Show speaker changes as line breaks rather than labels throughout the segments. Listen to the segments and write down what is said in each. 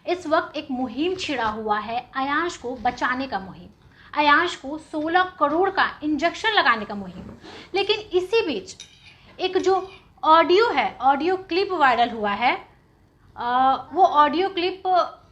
इस वक्त एक मुहिम छिड़ा हुआ है अयांश को बचाने का मुहिम, अयांश को 16 करोड़ का इंजेक्शन लगाने का मुहिम। लेकिन इसी बीच एक जो ऑडियो है, ऑडियो क्लिप वायरल हुआ है, वो ऑडियो क्लिप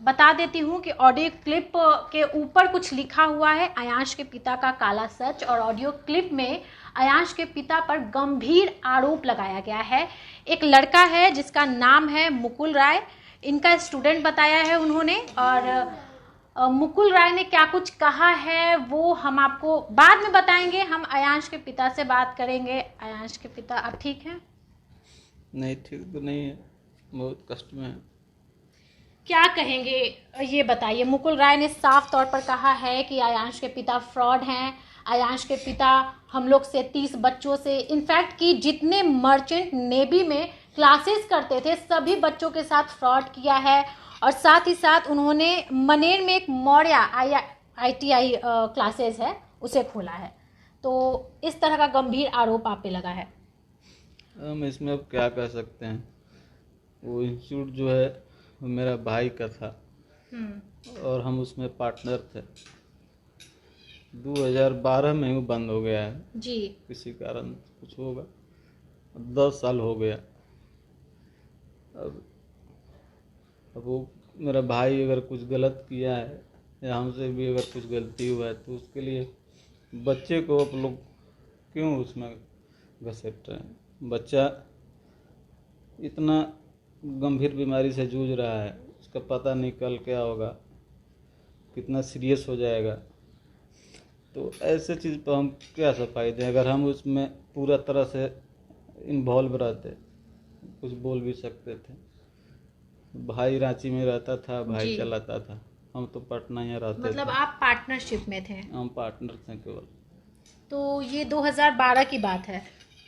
बता देती हूँ कि ऑडियो क्लिप के ऊपर कुछ लिखा हुआ है, अयांश के पिता का काला सच। और ऑडियो क्लिप में अयांश के पिता पर गंभीर आरोप लगाया गया है। एक लड़का है जिसका नाम है मुकुल राय, इनका स्टूडेंट बताया है उन्होंने। और मुकुल राय ने क्या कुछ कहा है वो हम आपको बाद में बताएंगे। हम अयांश के पिता से बात करेंगे। अयांश के पिता, आप ठीक हैं?
नहीं, ठीक तो नहीं है, बहुत कष्ट में है।
क्या कहेंगे ये बताइए। मुकुल राय ने साफ तौर पर कहा है कि अयांश के पिता फ्रॉड हैं, अयांश के पिता हम लोग से 30 बच्चों से, इनफैक्ट कि जितने मर्चेंट नेवी में क्लासेस करते थे सभी बच्चों के साथ फ्रॉड किया है। और साथ ही साथ उन्होंने मनेर में एक मौर्या ITI क्लासेस है उसे खोला है। तो इस तरह का गंभीर आरोप आप पे लगा है।
हम इसमें अब क्या कह सकते हैं। वो इंस्टीट्यूट जो है वो मेरा भाई का था और हम उसमें पार्टनर थे। 2012 में वो बंद हो गया है
जी,
किसी कारण, कुछ होगा। 10 साल हो गया। अब वो मेरा भाई अगर कुछ गलत किया है या हमसे भी अगर कुछ गलती हुआ है तो उसके लिए बच्चे को आप लोग क्यों उसमें घसीट रहे हैं। बच्चा इतना गंभीर बीमारी से जूझ रहा है, उसका पता नहीं कल क्या होगा, कितना सीरियस हो जाएगा। तो ऐसे चीज़ पर हम क्या सफाई दें। अगर हम उसमें पूरा तरह से इन्वॉल्व रहते, कुछ बोल भी सकते थे। भाई रांची में रहता था, भाई चलाता था, हम तो पटना ही रहते थे।
मतलब आप पार्टनरशिप में थे?
हम पार्टनर थे केवल।
तो ये 2012 की बात है?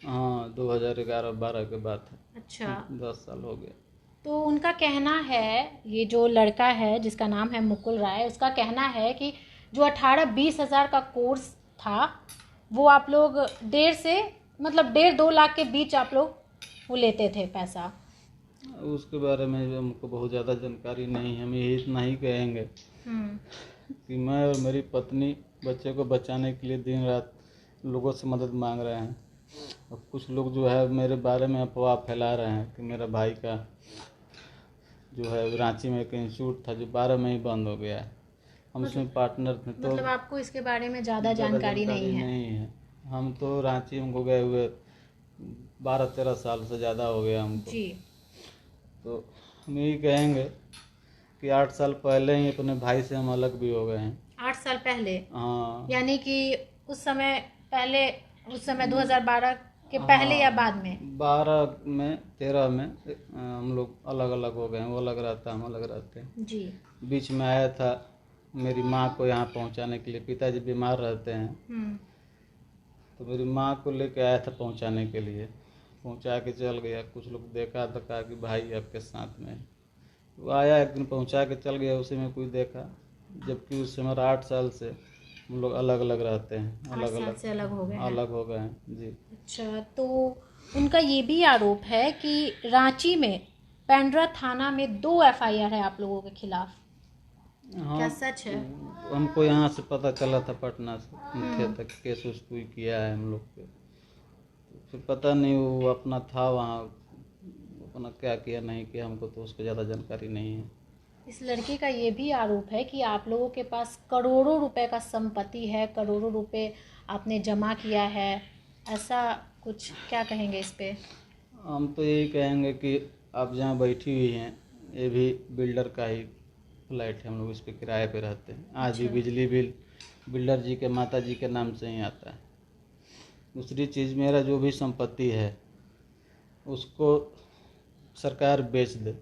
हाँ, 2011-12 के बात है।
अच्छा,
10 साल हो गए।
तो उनका कहना है, ये जो लड़का है जिसका नाम है मुकुल राय, उसका कहना है कि जो 18-20 हज़ार का कोर्स था वो आप लोग 1.5 लाख के बीच आप लोग वो लेते थे पैसा।
उसके बारे में हमको बहुत ज़्यादा जानकारी नहीं है। हम यही इतना ही कहेंगे कि मैं और मेरी पत्नी बच्चे को बचाने के लिए दिन रात लोगों से मदद मांग रहे हैं। और कुछ लोग जो है मेरे बारे में अफवाह फैला रहे हैं कि मेरा भाई का जो है रांची में एक इंस्टीट्यूट था जो 12 में ही बंद हो गया है। हम उसमें पार्टनर थे। तो
मतलब आपको इसके बारे में ज़्यादा जानकारी नहीं है?
हम तो रांची हमको गए हुए 12-13 साल से ज़्यादा हो गया हमको
जी।
तो हम यही कहेंगे कि 8 साल पहले ही अपने भाई से हम अलग भी हो गए हैं।
8 साल पहले?
हाँ,
यानी कि उस समय 2012 के पहले या बाद में?
12 में 13 में हम लोग अलग अलग हो गए हैं। वो अलग रहता है, हम अलग रहते हैं।
जी।
बीच में आया था मेरी माँ को यहाँ पहुँचाने के लिए। पिताजी बीमार रहते हैं तो मेरी माँ को लेके आया था पहुँचाने के लिए। पहुँचा के चल गया। कुछ लोग देखा तो कहा कि भाई आपके साथ में है। वो आया एक दिन पहुँचा के चल गया, उसी में कोई देखा। जबकि उस समय 8 साल से हम लोग अलग अलग रहते हैं।
8 साल से अलग हो गए हैं?
अलग हो गए हैं जी।
अच्छा, तो उनका ये भी आरोप है कि रांची में पेंड्रा थाना में 2 FIR है आप लोगों के खिलाफ।
हाँ,
क्या सच है?
हमको यहाँ से पता चला था, पटना से मुख्य तक केस उस कोई किया है हम लोग पे। फिर पता नहीं वो अपना था वहाँ, अपना क्या किया नहीं किया हमको तो उसको ज़्यादा जानकारी नहीं है।
इस लड़के का ये भी आरोप है कि आप लोगों के पास करोड़ों रुपए का संपत्ति है, करोड़ों रुपए आपने जमा किया है, ऐसा कुछ। क्या कहेंगे इस पे?
हम तो यही कहेंगे कि आप जहाँ बैठी हुई हैं ये भी बिल्डर का ही फ्लैट है। हम लोग इस पे किराए पे रहते हैं। आज भी बिजली बिल बिल्डर जी के माता जी के नाम से ही आता है। दूसरी चीज़, मेरा जो भी संपत्ति है उसको सरकार बेच दे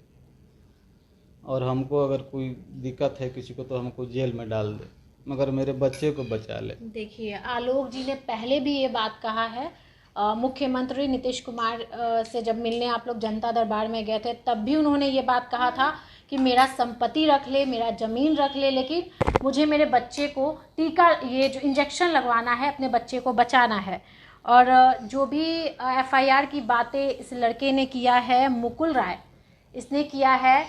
और हमको अगर कोई दिक्कत है किसी को तो हमको जेल में डाल दे, मगर मेरे बच्चे को बचा ले।
देखिए, आलोक जी ने पहले भी ये बात कहा है। मुख्यमंत्री नीतीश कुमार से जब मिलने आप लोग जनता दरबार में गए थे तब भी उन्होंने ये बात कहा था कि मेरा संपत्ति रख ले, मेरा ज़मीन रख ले, लेकिन मुझे मेरे बच्चे को टीका, ये जो इंजेक्शन लगवाना है, अपने बच्चे को बचाना है। और जो भी FIR की बातें इस लड़के ने किया है मुकुल राय, इसने किया है।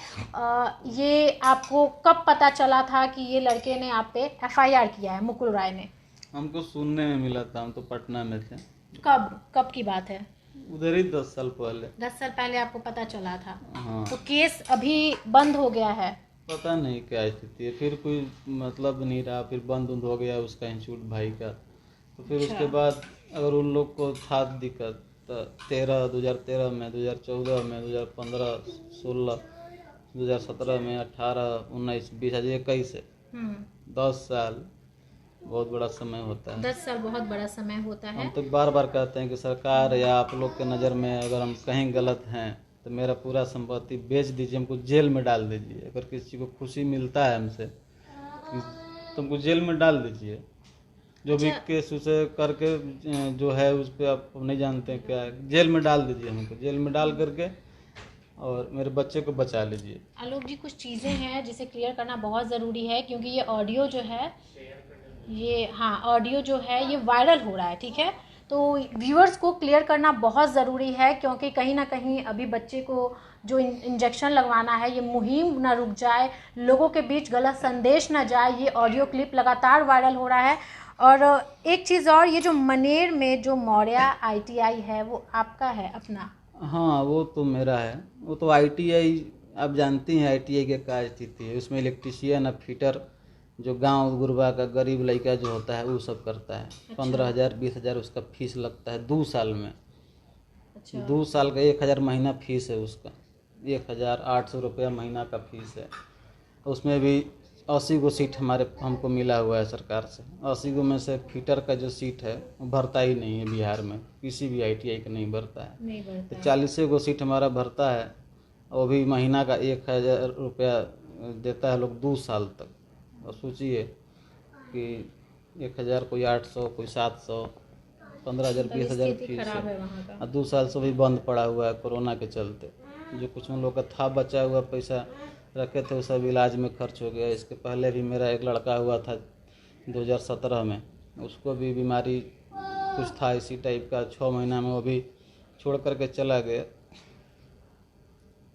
ये आपको कब पता चला था कि ये लड़के ने आप पे एफआईआर किया है, मुकुल राय ने?
हमको सुनने में मिला था, हम तो पटना में थे।
कब की बात है?
उधर ही 10 साल पहले।
10 साल पहले आपको पता चला था?
हाँ।
तो केस अभी बंद हो गया है?
पता नहीं क्या स्थिति है, फिर कोई मतलब नहीं रहा, फिर बंद हो गया उसका इंस्टीट्यूट भाई का। तो फिर
अच्छा।
उसके बाद अगर उन लोग को था दिक्कत तो 2013 में, 2014 में, 2015, 16, 2017 में, 18, 19, 20, 21 है। 10 साल बहुत बड़ा समय होता है।
10 साल बहुत बड़ा समय होता है।
हम तो बार बार कहते हैं कि सरकार या आप लोग के नज़र में अगर हम कहीं गलत हैं तो मेरा पूरा संपत्ति बेच दीजिए, हमको जेल में डाल दीजिए। अगर किसी को खुशी मिलता है हमसे तो हमको जेल में डाल दीजिए। जो भी केस उसे करके जो है उस पर आप नहीं जानते हैं क्या है, जेल में डाल दीजिए, हमको जेल में डाल करके और मेरे बच्चे को बचा लीजिए।
आलोक जी, कुछ चीज़ें हैं जिसे क्लियर करना बहुत ज़रूरी है, क्योंकि ये ऑडियो जो है ऑडियो जो है ये वायरल हो रहा है, ठीक है? तो व्यूअर्स को क्लियर करना बहुत ज़रूरी है, क्योंकि कहीं ना कहीं अभी बच्चे को जो इंजेक्शन लगवाना है, ये मुहिम ना रुक जाए, लोगों के बीच गलत संदेश ना जाए। ये ऑडियो क्लिप लगातार वायरल हो रहा है। और एक चीज़ और, ये जो मनेर में जो मौर्या ITI है वो आपका है अपना?
हाँ, वो तो मेरा है। वो तो ITI आप जानती हैं ITI के क्या स्थिति है। उसमें इलेक्ट्रीशियन और फिटर जो गांव गुरबा का गरीब लड़का जो होता है वो सब करता है।
अच्छा।
15,000 20,000 उसका फीस लगता है 2 साल में।
अच्छा।
2 साल का 1,000 महीना फीस है उसका। 1,800 रुपया महीना का फीस है। उसमें भी 80 गो सीट हमको मिला हुआ है सरकार से। 80 गो में से फिटर का जो सीट है वो भरता ही नहीं है बिहार में, किसी भी ITI का नहीं भरता है।
नहीं भरता
तो
है।
40 गो सीट हमारा भरता है, वो भी महीना का 1,000 रुपया देता है लोग 2 साल तक। और सोचिए कि 1,000, कोई 800, कोई 700, 15,000, 20,000 फीस
खराब
है।
है वहाँ का।
और 2 साल से भी बंद पड़ा हुआ है कोरोना के चलते। जो कुछ उन लोग का था बचा हुआ पैसा रखे थे वो सब इलाज में खर्च हो गया। इसके पहले भी मेरा एक लड़का हुआ था 2017 में, उसको भी बीमारी कुछ था इसी टाइप का। 6 महीना में वो भी छोड़ करके चला गया।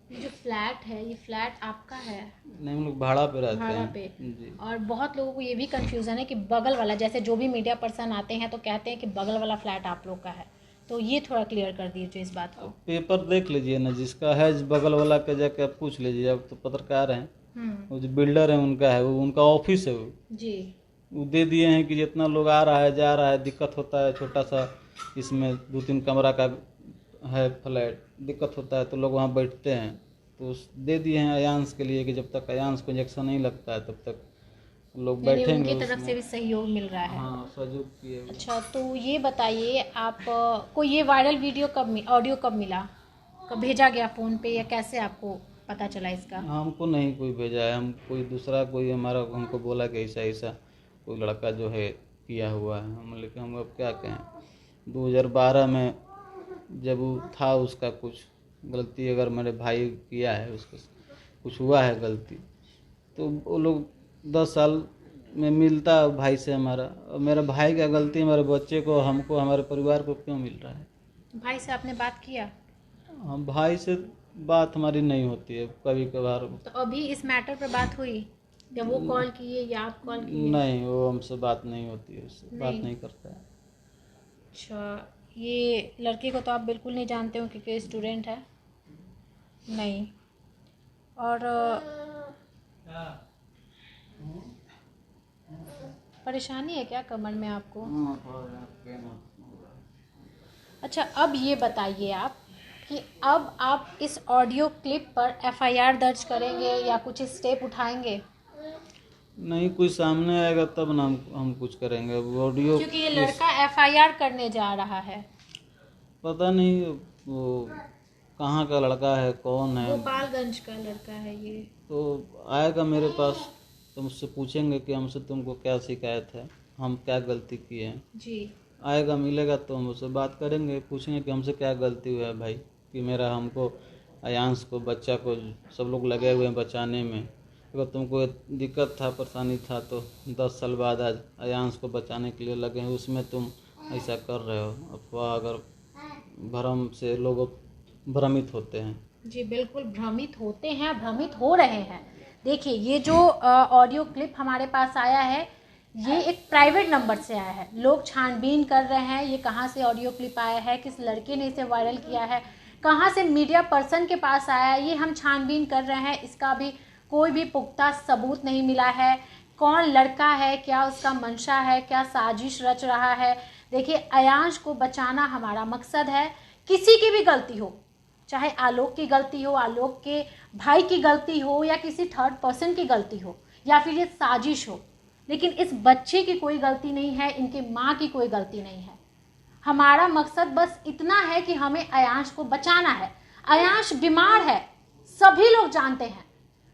ये जो फ्लैट है, ये फ्लैट आपका है?
नहीं, हम लोग भाड़ा पे रहते
भाड़ा
हैं
पे।
जी।
और बहुत लोगों को ये भी कंफ्यूजन है कि बगल वाला, जैसे जो भी मीडिया पर्सन आते हैं तो कहते हैं कि बगल वाला फ्लैट आप लोग का है, तो ये थोड़ा क्लियर कर दीजिए इस बात को।
पेपर देख लीजिए ना, जिसका है बगल वाला का जाके आप पूछ लीजिए। अब तो पत्रकार हैं, वो जो बिल्डर है उनका है, वो उनका ऑफिस है वो
जी।
वो दे दिए हैं कि जितना लोग आ रहा है जा रहा है, दिक्कत होता है, छोटा सा इसमें 2-3 कमरा का है फ्लैट, दिक्कत होता है तो लोग वहाँ बैठते हैं। तो दे दिए हैं अयांश के लिए कि जब तक अयांश को इंजेक्शन नहीं लगता है तब तक लोग
यानी
बैठेंगे
उनकी तरफ से
उसमें।
भी सहयोग मिल रहा है?
हाँ, सहयोग किए।
अच्छा, तो ये बताइए आप को ये वायरल वीडियो ऑडियो कब मिला, कब भेजा गया फ़ोन पे, या कैसे आपको पता चला इसका?
हमको नहीं कोई भेजा है, हम कोई दूसरा कोई हमारा हमको बोला कि ऐसा ऐसा कोई लड़का जो है किया हुआ है। हम लेकिन हम अब क्या कहें। 2012 में जब वो था उसका कुछ गलती अगर मेरे भाई किया है, उसको कुछ हुआ है गलती, तो वो लोग 10 साल में मिलता भाई से हमारा। और मेरा भाई का गलती हमारे बच्चे को, हमको, हमारे परिवार को क्यों मिल रहा है?
भाई से आपने बात किया?
हम भाई से बात हमारी नहीं होती है कभी कभार।
तो अभी इस मैटर पर बात हुई? या वो कॉल किए या आप कॉल किए?
नहीं, वो हमसे बात नहीं होती है, उससे बात
नहीं।
नहीं करता है।
अच्छा, ये लड़के को तो आप बिल्कुल नहीं जानते हो क्योंकि स्टूडेंट है? नहीं। और परेशानी है क्या कमर में आपको? अच्छा, अब ये बताइए आप कि अब आप इस ऑडियो क्लिप पर FIR दर्ज करेंगे या कुछ स्टेप उठाएंगे?
नहीं, कोई सामने आएगा तब ना हम कुछ करेंगे। अब ऑडियो,
क्योंकि ये लड़का FIR करने जा रहा है।
पता नहीं वो कहाँ का लड़का है, कौन है।
गोपालगंज का लड़का है ये।
तो आएगा मेरे पास तो मुझसे पूछेंगे कि हमसे तुमको क्या शिकायत है, हम क्या गलती किए हैं।
जी।
आएगा, मिलेगा तो हम उससे बात करेंगे, पूछेंगे कि हमसे क्या गलती हुआ है भाई, कि मेरा हमको अयांश को, बच्चा को, सब लोग लगे हुए हैं बचाने में। अगर तुमको दिक्कत था, परेशानी था तो 10 साल बाद आज अयांश को बचाने के लिए लगे हैं, उसमें तुम ऐसा कर रहे हो। अफवाह अगर भ्रम से लोग भ्रमित होते हैं।
जी बिल्कुल भ्रमित होते हैं, भ्रमित हो रहे हैं। देखिए ये जो ऑडियो क्लिप हमारे पास आया है ये एक प्राइवेट नंबर से आया है। लोग छानबीन कर रहे हैं ये कहाँ से ऑडियो क्लिप आया है, किस लड़के ने इसे वायरल किया है, कहाँ से मीडिया पर्सन के पास आया है, ये हम छानबीन कर रहे हैं। इसका भी कोई भी पुख्ता सबूत नहीं मिला है। कौन लड़का है, क्या उसका मंशा है, क्या साजिश रच रहा है। देखिए अयांश को बचाना हमारा मकसद है। किसी की भी गलती हो, चाहे आलोक की गलती हो, आलोक के भाई की गलती हो, या किसी थर्ड पर्सन की गलती हो, या फिर ये साजिश हो, लेकिन इस बच्चे की कोई गलती नहीं है, इनके माँ की कोई गलती नहीं है। हमारा मकसद बस इतना है कि हमें अयांश को बचाना है। अयांश बीमार है, सभी लोग जानते हैं।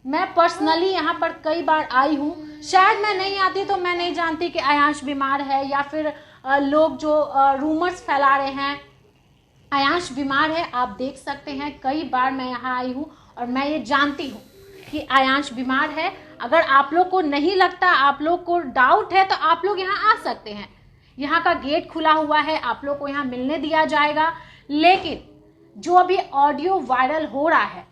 मैं पर्सनली यहाँ पर कई बार आई हूँ, शायद मैं नहीं आती तो मैं नहीं जानती कि अयांश बीमार है, या फिर लोग जो रूमर्स फैला रहे हैं अयांश बीमार है। आप देख सकते हैं कई बार मैं यहाँ आई हूँ और मैं ये जानती हूँ कि अयांश बीमार है। अगर आप लोग को नहीं लगता, आप लोग को डाउट है, तो आप लोग यहाँ आ सकते हैं। यहाँ का गेट खुला हुआ है, आप लोग को यहाँ मिलने दिया जाएगा। लेकिन जो अभी ऑडियो वायरल हो रहा है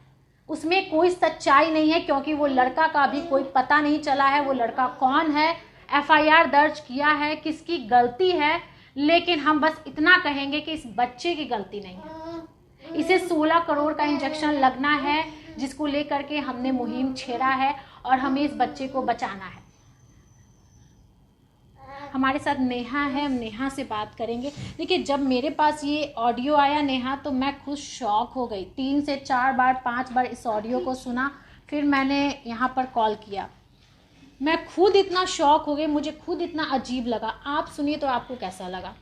उसमें कोई सच्चाई नहीं है, क्योंकि वो लड़का का भी कोई पता नहीं चला है। वो लड़का कौन है, FIR दर्ज किया है, किसकी गलती है, लेकिन हम बस इतना कहेंगे कि इस बच्चे की गलती नहीं है। इसे 16 करोड़ का इंजेक्शन लगना है, जिसको लेकर के हमने मुहिम छेड़ा है और हमें इस बच्चे को बचाना है। हमारे साथ नेहा है, हम नेहा से बात करेंगे। देखिए जब मेरे पास ये ऑडियो आया नेहा, तो मैं खुद शॉक हो गई। 3 से 4 बार 5 बार इस ऑडियो को सुना, फिर मैंने यहाँ पर कॉल किया। मैं खुद इतना शॉक हो गई, मुझे खुद इतना अजीब लगा। आप सुनिए तो आपको कैसा लगा।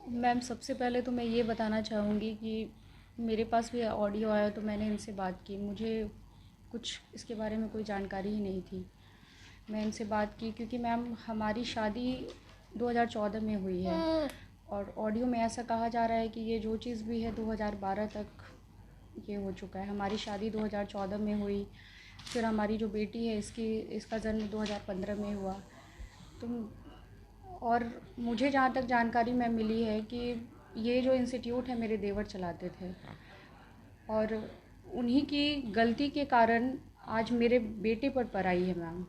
मैम सबसे पहले तो मैं ये बताना चाहूँगी कि मेरे पास भी ऑडियो आया तो मैंने इनसे बात की। मुझे कुछ इसके बारे में कोई जानकारी ही नहीं थी। मैं इनसे बात की क्योंकि मैम हमारी शादी 2014 में हुई है और ऑडियो में ऐसा कहा जा रहा है कि ये जो चीज़ भी है 2012 तक ये हो चुका है। हमारी शादी 2014 में हुई, फिर हमारी जो बेटी है इसका जन्म 2015 में हुआ। तो और मुझे जहाँ तक जानकारी में मिली है कि ये जो इंस्टीट्यूट है मेरे देवर चलाते थे और उन्हीं की गलती के कारण आज मेरे बेटे पर पड़ाई है मैम।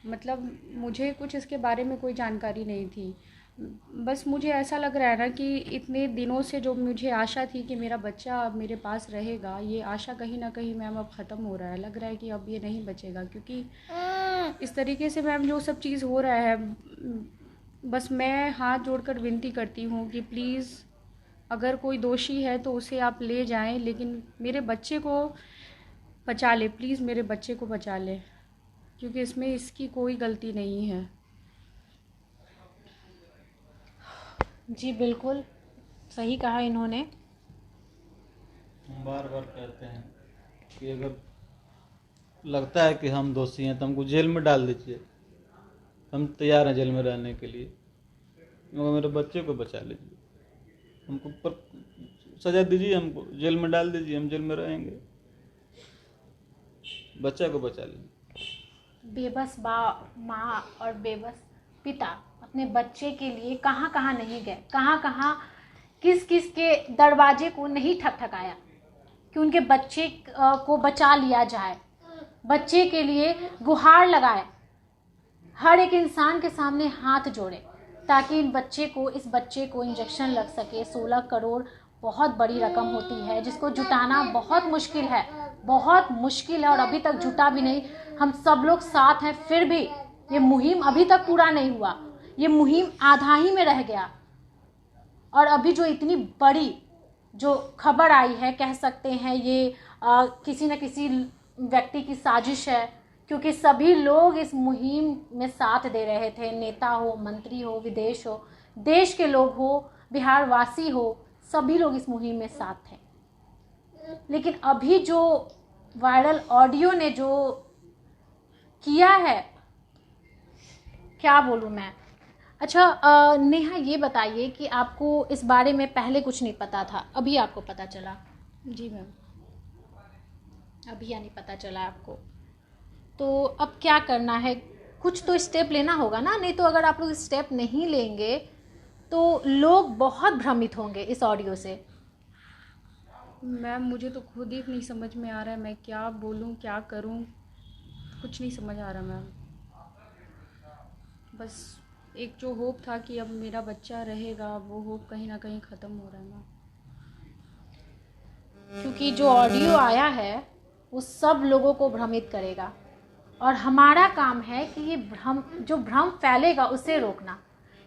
मतलब मुझे कुछ इसके बारे में कोई जानकारी नहीं थी। बस मुझे ऐसा लग रहा है ना कि इतने दिनों से जो मुझे आशा थी कि मेरा बच्चा अब मेरे पास रहेगा, ये आशा कहीं ना कहीं मैम अब ख़त्म हो रहा है। लग रहा है कि अब ये नहीं बचेगा, क्योंकि इस तरीके से मैम जो सब चीज़ हो रहा है, बस मैं हाथ जोड़कर विनती करती हूँ कि प्लीज़ अगर कोई दोषी है तो उसे आप ले जाएं, लेकिन मेरे बच्चे को बचा ले, प्लीज़ मेरे बच्चे को बचा ले, क्योंकि इसमें इसकी कोई गलती नहीं है।
जी बिल्कुल सही कहा इन्होंने।
हम बार बार कहते हैं कि अगर लगता है कि हम दोषी हैं तो हमको जेल में डाल दीजिए, हम तैयार हैं जेल में रहने के लिए, मगर मेरे बच्चे को बचा लीजिए। हमको पर सज़ा दीजिए, हमको जेल में डाल दीजिए, हम जेल में रहेंगे, बच्चा को बचा लीजिए।
बेबस माँ और बेबस पिता अपने बच्चे के लिए कहाँ कहाँ नहीं गए, कहाँ कहाँ किस किस के दरवाजे को नहीं ठकठकाया कि उनके बच्चे को बचा लिया जाए, बच्चे के लिए गुहार लगाए, हर एक इंसान के सामने हाथ जोड़े ताकि इस बच्चे को इंजेक्शन लग सके। 16 करोड़ बहुत बड़ी रकम होती है, जिसको जुटाना बहुत मुश्किल है, बहुत मुश्किल है, और अभी तक जुटा भी नहीं। हम सब लोग साथ हैं, फिर भी ये मुहिम अभी तक पूरा नहीं हुआ, ये मुहिम आधा ही में रह गया। और अभी जो इतनी बड़ी जो खबर आई है, कह सकते हैं ये किसी न किसी व्यक्ति की साजिश है, क्योंकि सभी लोग इस मुहिम में साथ दे रहे थे। नेता हो, मंत्री हो, विदेश हो, देश के लोग हो, बिहार वासी हो, सभी लोग इस मुहिम में साथ थे। लेकिन अभी जो वायरल ऑडियो ने जो किया है, क्या बोलूँ मैं। अच्छा नेहा ये बताइए कि आपको इस बारे में पहले कुछ नहीं पता था, अभी आपको पता चला?
जी मैम,
अभी यानी पता चला आपको, तो अब क्या करना है? कुछ तो स्टेप लेना होगा ना, नहीं तो अगर आप लोग स्टेप नहीं लेंगे तो लोग बहुत भ्रमित होंगे इस ऑडियो से।
मैम मुझे तो खुद ही नहीं समझ में आ रहा है, मैं क्या बोलूं क्या करूं, कुछ नहीं समझ आ रहा मैम। बस एक जो होप था कि अब मेरा बच्चा रहेगा, वो होप कहीं ना कहीं ख़त्म हो रहा है मैम।
क्योंकि जो ऑडियो आया है वो सब लोगों को भ्रमित करेगा और हमारा काम है कि ये जो भ्रम फैलेगा उसे रोकना।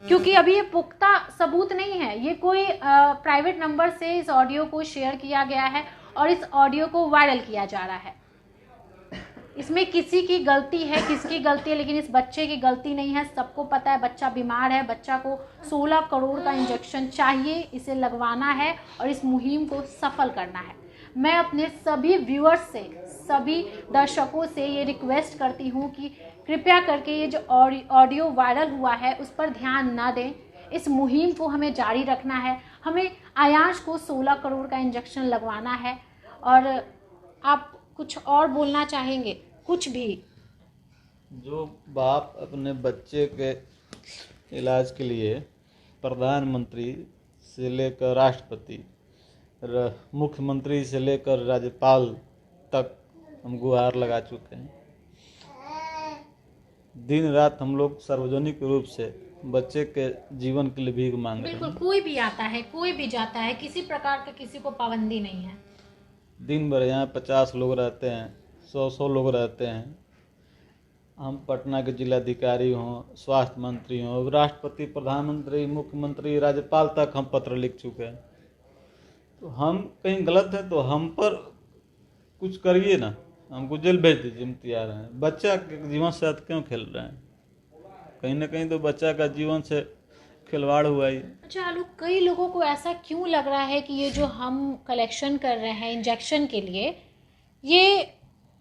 क्योंकि अभी ये पुख्ता सबूत नहीं है, ये कोई प्राइवेट नंबर से इस ऑडियो को शेयर किया गया है और इस ऑडियो को वायरल किया जा रहा है। इसमें किसी की गलती है, किसकी गलती है, लेकिन इस बच्चे की गलती नहीं है। सबको पता है बच्चा बीमार है, बच्चा को 16 करोड़ का इंजेक्शन चाहिए, इसे लगवाना है और इस मुहिम को सफल करना है। मैं अपने सभी व्यूअर्स से, सभी दर्शकों से ये रिक्वेस्ट करती हूँ कि कृपया करके ये जो ऑडियो वायरल हुआ है उस पर ध्यान ना दें। इस मुहिम को हमें जारी रखना है, हमें आयांश को 16 करोड़ का इंजेक्शन लगवाना है। और आप कुछ और बोलना चाहेंगे? कुछ भी।
जो बाप अपने बच्चे के इलाज के लिए प्रधानमंत्री से लेकर राष्ट्रपति, मुख्यमंत्री से लेकर राज्यपाल तक हम गुहार लगा चुके हैं। दिन रात हम लोग सार्वजनिक रूप से बच्चे के जीवन के लिए भीख मांग रहे हैं।
बिल्कुल, कोई भी आता है, कोई भी जाता है, किसी प्रकार का किसी को पाबंदी नहीं है।
दिन भर यहाँ 50 लोग रहते हैं, 100 लोग रहते हैं। हम पटना के जिलाधिकारी हों, स्वास्थ्य मंत्री हों, राष्ट्रपति, प्रधानमंत्री, मुख्यमंत्री, राज्यपाल तक हम पत्र लिख चुके हैं। तो हम कहीं गलत है तो हम पर कुछ करिए ना, हमको जेल भेज दीजिए, हम तैयार हैं। बच्चा के जीवन से साथ क्यों खेल रहे हैं? कहीं ना कहीं तो बच्चा का जीवन से खिलवाड़ हुआ ही।
अच्छा आलू, कई लोगों को ऐसा क्यों लग रहा है कि ये जो हम कलेक्शन कर रहे हैं इंजेक्शन के लिए, ये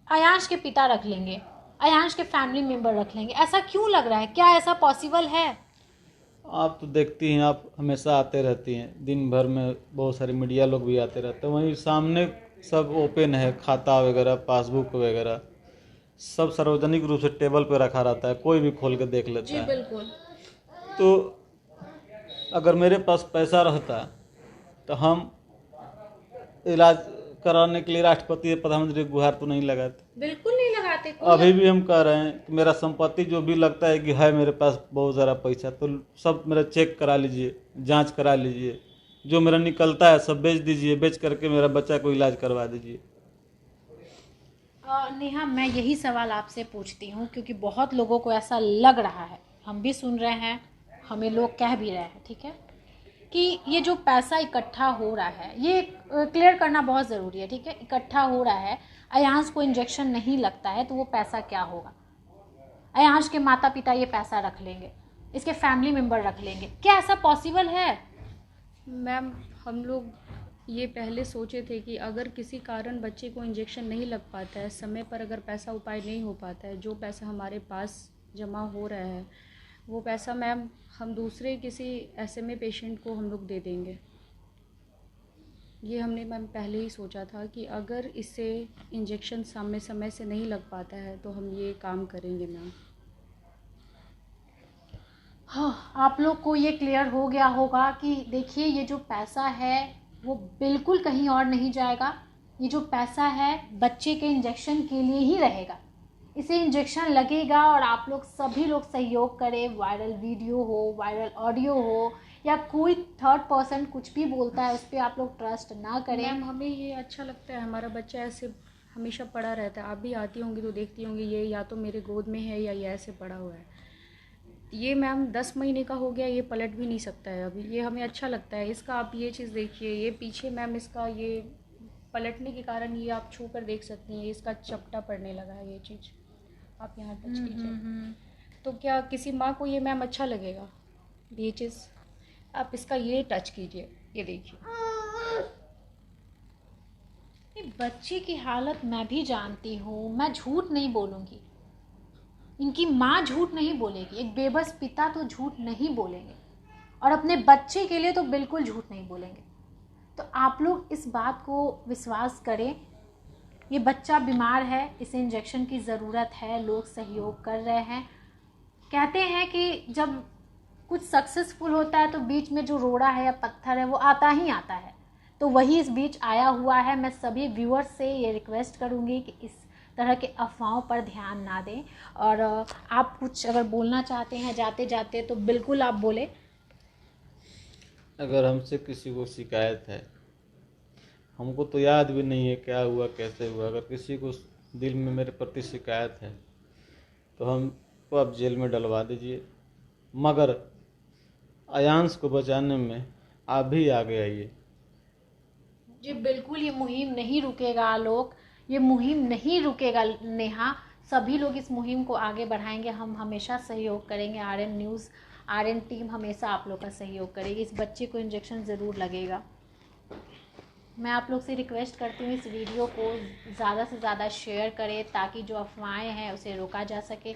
आयांश के पिता रख लेंगे, आयांश के फैमिली मेंबर रख लेंगे? ऐसा क्यों लग रहा है? क्या ऐसा पॉसिबल है?
आप तो देखती हैं, आप हमेशा आते रहती हैं, दिन भर में बहुत सारे मीडिया लोग भी आते रहते हैं। वहीं सामने सब ओपन है, खाता वगैरह, पासबुक वगैरह सब सार्वजनिक रूप से टेबल पे रखा रहता है, कोई भी खोल के देख लेता
जी
है।
बिल्कुल।
तो अगर मेरे पास पैसा रहता तो हम इलाज कराने के लिए राष्ट्रपति या प्रधानमंत्री की गुहार तो नहीं लगाते।
बिल्कुल नहीं लगाते।
अभी भी हम कह रहे हैं कि मेरा संपत्ति जो भी लगता है कि है मेरे पास बहुत ज़्यादा पैसा, तो सब मेरा चेक करा लीजिए, जांच करा लीजिए, जो मेरा निकलता है सब बेच दीजिए, बेच करके मेरा बच्चा को इलाज करवा दीजिए।
नेहा, मैं यही सवाल आपसे पूछती हूँ क्योंकि बहुत लोगों को ऐसा लग रहा है, हम भी सुन रहे हैं, हमें लोग कह भी रहे हैं, ठीक है, कि ये जो पैसा इकट्ठा हो रहा है, ये क्लियर करना बहुत ज़रूरी है, ठीक है। इकट्ठा हो रहा है, आयांश को इंजेक्शन नहीं लगता है तो वो पैसा क्या होगा? आयांश के माता पिता ये पैसा रख लेंगे, इसके फैमिली मेंबर रख लेंगे, क्या ऐसा पॉसिबल है?
मैम हम लोग ये पहले सोचे थे कि अगर किसी कारण बच्चे को इंजेक्शन नहीं लग पाता है, समय पर अगर पैसा उपाय नहीं हो पाता है, जो पैसा हमारे पास जमा हो रहा है वो पैसा मैम हम दूसरे किसी SMA पेशेंट को हम लोग दे देंगे। ये हमने मैम पहले ही सोचा था कि अगर इससे इंजेक्शन समय से नहीं लग पाता है तो हम ये काम करेंगे मैम।
हाँ, आप लोग को ये क्लियर हो गया होगा कि देखिए ये जो पैसा है वो बिल्कुल कहीं और नहीं जाएगा। ये जो पैसा है बच्चे के इंजेक्शन के लिए ही रहेगा। इसे इंजेक्शन लगेगा और आप लोग सभी लोग सहयोग करें, वायरल वीडियो हो, वायरल ऑडियो हो, या कोई थर्ड पर्सन कुछ भी बोलता है उस पर आप लोग ट्रस्ट ना करें।
मैम हमें ये अच्छा लगता है, हमारा बच्चा ऐसे हमेशा पड़ा रहता है। आप भी आती होंगी तो देखती होंगी, ये या तो मेरे गोद में है या ये ऐसे पड़ा हुआ है। ये मैम 10 महीने का हो गया, ये पलट भी नहीं सकता है अभी। ये हमें अच्छा लगता है इसका। आप ये चीज़ देखिए, ये पीछे मैम इसका ये पलटने के कारण ये आप छू कर देख सकती हैं, इसका चपटा पड़ने लगा है। ये चीज़ आप यहाँ टच कीजिए तो क्या किसी माँ को ये मैम अच्छा लगेगा? ये चीज़ आप इसका ये टच कीजिए, ये देखिए।
बच्चे की हालत मैं भी जानती हूँ, मैं झूठ नहीं बोलूँगी, इनकी माँ झूठ नहीं बोलेगी, एक बेबस पिता तो झूठ नहीं बोलेंगे और अपने बच्चे के लिए तो बिल्कुल झूठ नहीं बोलेंगे। तो आप लोग इस बात को विश्वास करें, ये बच्चा बीमार है, इसे इंजेक्शन की ज़रूरत है, लोग सहयोग कर रहे हैं। कहते हैं कि जब कुछ सक्सेसफुल होता है तो बीच में जो रोड़ा है या पत्थर है वो आता ही आता है, तो वही इस बीच आया हुआ है। मैं सभी व्यूअर्स से ये रिक्वेस्ट करूँगी कि इस तरह के अफवाहों पर ध्यान ना दें। और आप कुछ अगर बोलना चाहते हैं जाते जाते तो बिल्कुल आप बोले।
अगर हमसे किसी को शिकायत है, हमको तो याद भी नहीं है क्या हुआ कैसे हुआ, अगर किसी को दिल में मेरे प्रति शिकायत है तो हमको आप जेल में डलवा दीजिए, मगर अयांश को बचाने में आप भी आगे आइए।
जी बिल्कुल, ये मुहिम नहीं रुकेगा आलोक, ये मुहिम नहीं रुकेगा नेहा। सभी लोग इस मुहिम को आगे बढ़ाएंगे। हम हमेशा सहयोग करेंगे। आरएन न्यूज़, आरएन टीम हमेशा आप लोग का सहयोग करेगी। इस बच्चे को इंजेक्शन ज़रूर लगेगा। मैं आप लोग से रिक्वेस्ट करती हूँ इस वीडियो को ज़्यादा से ज़्यादा शेयर करें ताकि जो अफवाहें हैं उसे रोका जा सके।